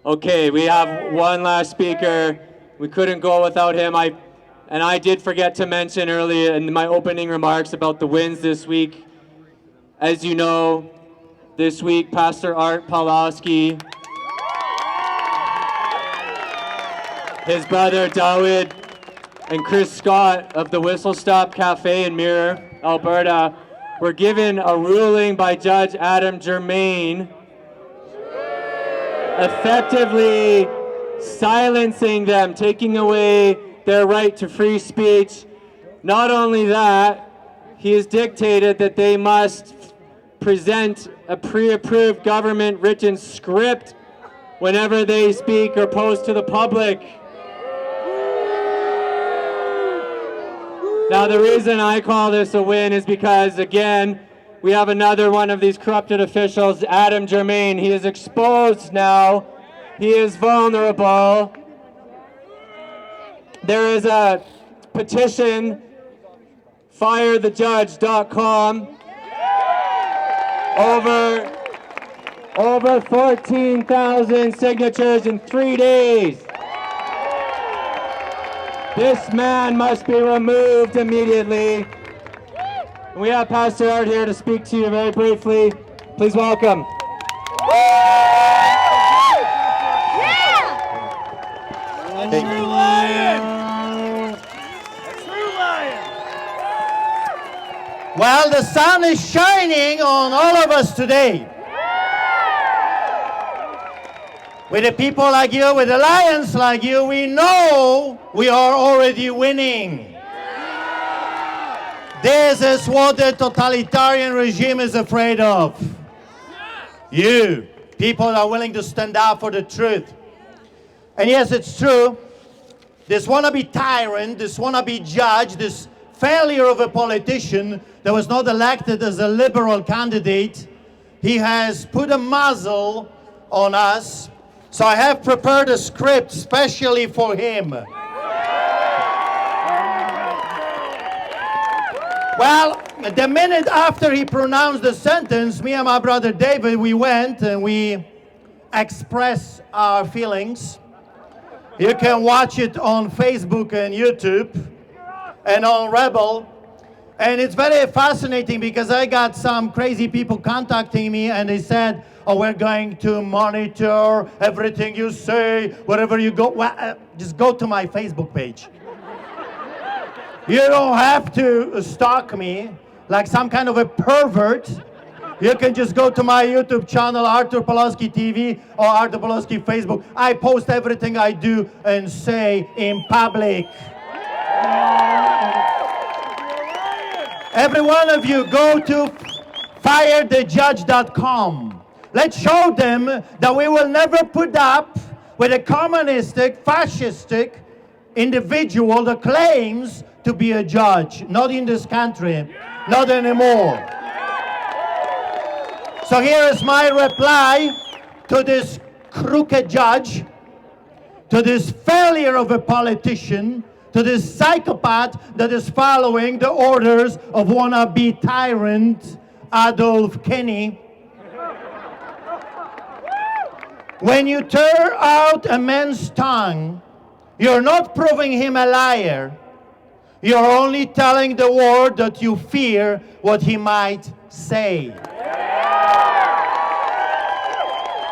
Okay, we have one last speaker. We couldn't go without him. I did forget to mention earlier in my opening remarks about the wins this week. As you know, this week Pastor Artur Pawlowski, his brother Dawid, and Chris Scott of the Whistle Stop Cafe in Mirror, Alberta, were given a ruling by Judge Adam Germain effectively silencing them, taking away their right to free speech. Not only that, he has dictated that they must present a pre-approved government written script whenever they speak or post to the public. Now, the reason I call this a win is because, again, we have another one of these corrupted officials, Adam Germain. He is exposed now. He is vulnerable. There is a petition, firethejudge.com. Over 14,000 signatures in 3 days. This man must be removed immediately. We have Pastor Art here to speak to you very briefly. Please welcome. A true lion! A true lion! Well, the sun is shining on all of us today. With the people like you, with the lions like you, we know we are already winning. This is what the totalitarian regime is afraid of. You, people that are willing to stand up for the truth. And yes, it's true, this wannabe tyrant, this wannabe judge, this failure of a politician that was not elected as a liberal candidate, he has put a muzzle on us. So I have prepared a script specially for him. Well, the minute after he pronounced the sentence, me and my brother David, we went and we expressed our feelings. You can watch it on Facebook and YouTube and on Rebel. And it's very fascinating because I got some crazy people contacting me and they said, oh, we're going to monitor everything you say, wherever you go. Well, just go to my Facebook page. You don't have to stalk me like some kind of a pervert. You can just go to my YouTube channel, Artur Pawlowski TV, or Artur Pawlowski Facebook. I post everything I do and say in public. Every one of you go to firethejudge.com. Let's show them that we will never put up with a communistic, fascistic individual that claims to be a judge. Not in this country, not anymore. So here is my reply to this crooked judge, to this failure of a politician, to this psychopath that is following the orders of wannabe tyrant Adolf Kenny. When you tear out a man's tongue, you're not proving him a liar. You're only telling the world that you fear what he might say.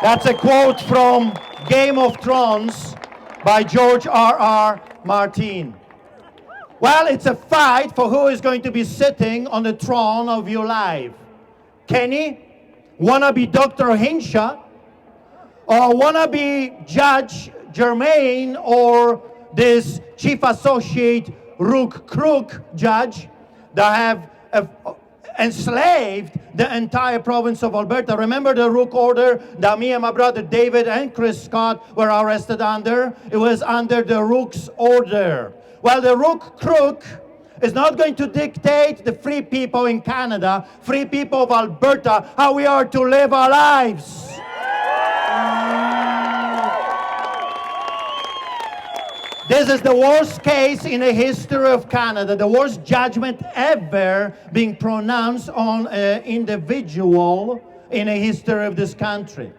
That's a quote from Game of Thrones by George R.R. Martin. Well, it's a fight for who is going to be sitting on the throne of your life. Kenny, wannabe Dr. Hinshaw, or wannabe Judge Germain, or this Chief Associate Rook Crook judge that have enslaved the entire province of Alberta. Remember the Rook order that me and my brother David and Chris Scott were arrested under? It was under the Rook's order. Well, the Rook Crook is not going to dictate the free people in Canada, free people of Alberta, how we are to live our lives. This is the worst case in the history of Canada, the worst judgment ever being pronounced on an individual in the history of this country.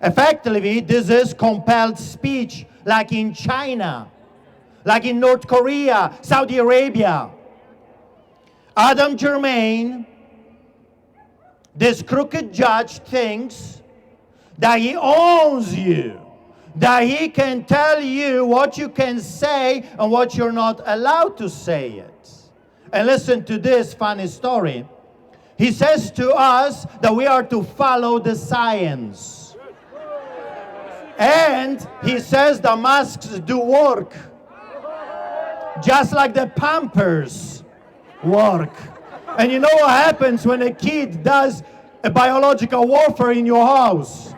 Effectively, this is compelled speech, like in China, like in North Korea, Saudi Arabia. Adam Germain, this crooked judge, thinks that he owns you, that he can tell you what you can say and what you're not allowed to say it. And listen to this funny story. He says to us that we are to follow the science. And he says the masks do work, just like the Pampers work. And you know what happens when a kid does a biological warfare in your house?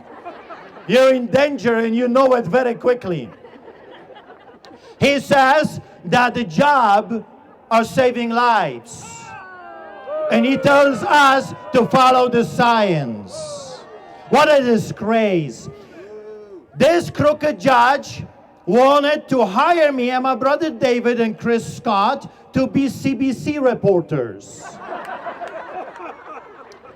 You're in danger and you know it very quickly. He says that the job are saving lives. And he tells us to follow the science. What a disgrace. This crooked judge wanted to hire me and my brother David and Chris Scott to be CBC reporters.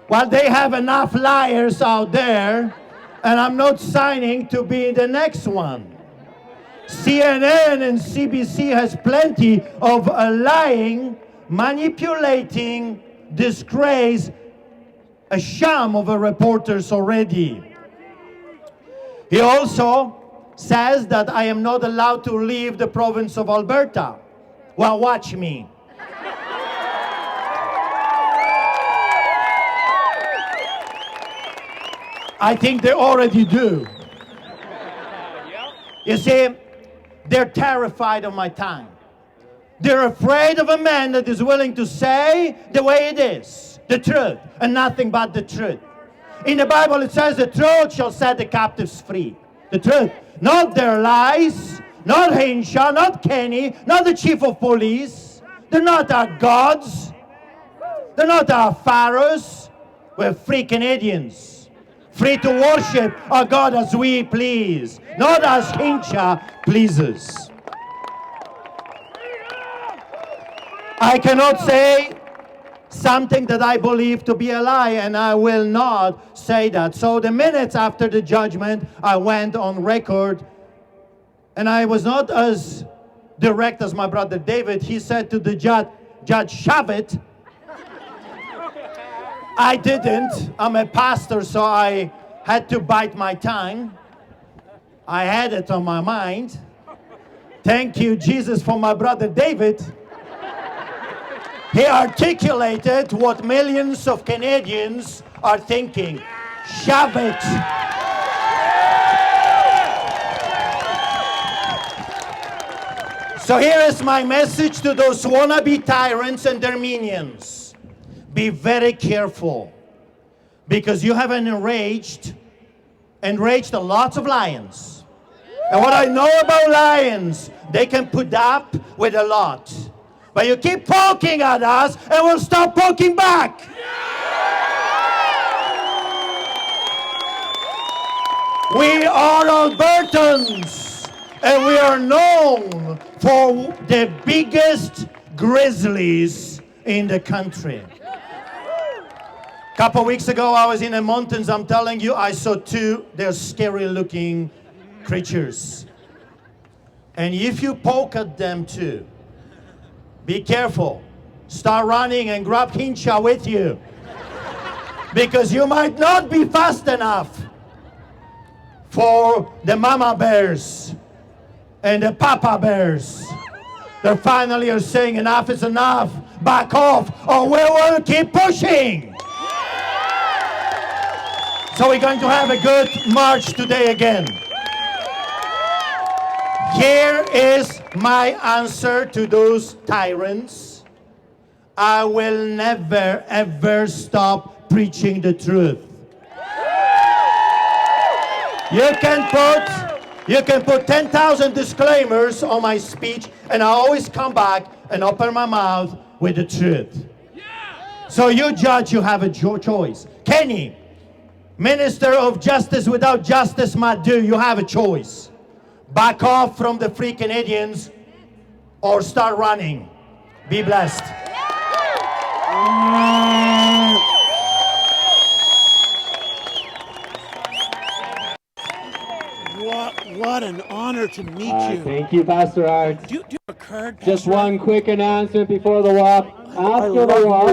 Well, they have enough liars out there, and I'm not signing to be the next one. CNN and CBC has plenty of lying, manipulating, disgrace, a sham of a reporters already. He also says that I am not allowed to leave the province of Alberta. Well, watch me. I think they already do. You see, they're terrified of my tongue. They're afraid of a man that is willing to say the way it is, the truth, and nothing but the truth. In the Bible it says the truth shall set the captives free. The truth. Not their lies, not Hinshaw, not Kenny, not the chief of police. They're not our gods. They're not our pharaohs. We're free Canadians. Free to worship our God as we please. Not as Hinshaw pleases. I cannot say something that I believe to be a lie, and I will not say that. So the minutes after the judgment, I went on record, and I was not as direct as my brother David. He said to the judge, shove it. I didn't. I'm a pastor, so I had to bite my tongue. I had it on my mind. Thank you, Jesus, for my brother David. He articulated what millions of Canadians are thinking. Shove it. So here is my message to those wannabe tyrants and their minions. Be very careful, because you have enraged a lot of lions. And what I know about lions, they can put up with a lot. But you keep poking at us, and we'll stop poking back. We are Albertans, and we are known for the biggest grizzlies in the country. A couple weeks ago, I was in the mountains. I'm telling you, I saw two. They're scary-looking creatures. And if you poke at them too, be careful. Start running and grab Hinshaw with you. Because you might not be fast enough for the mama bears and the papa bears. They finally are saying enough is enough. Back off, or we will keep pushing. So we're going to have a good march today again. Here is my answer to those tyrants. I will never, ever stop preaching the truth. You can put 10,000 disclaimers on my speech, and I always come back and open my mouth with the truth. So you judge, you have a choice. Kenny, Minister of Justice without justice, Madu, you have a choice. Back off from the free Canadians or start running. Be blessed. What an honor to meet you. Thank you, Pastor Art. Do you have a card? Just Pastor Art? one quick announcement before the walk. After the love walk,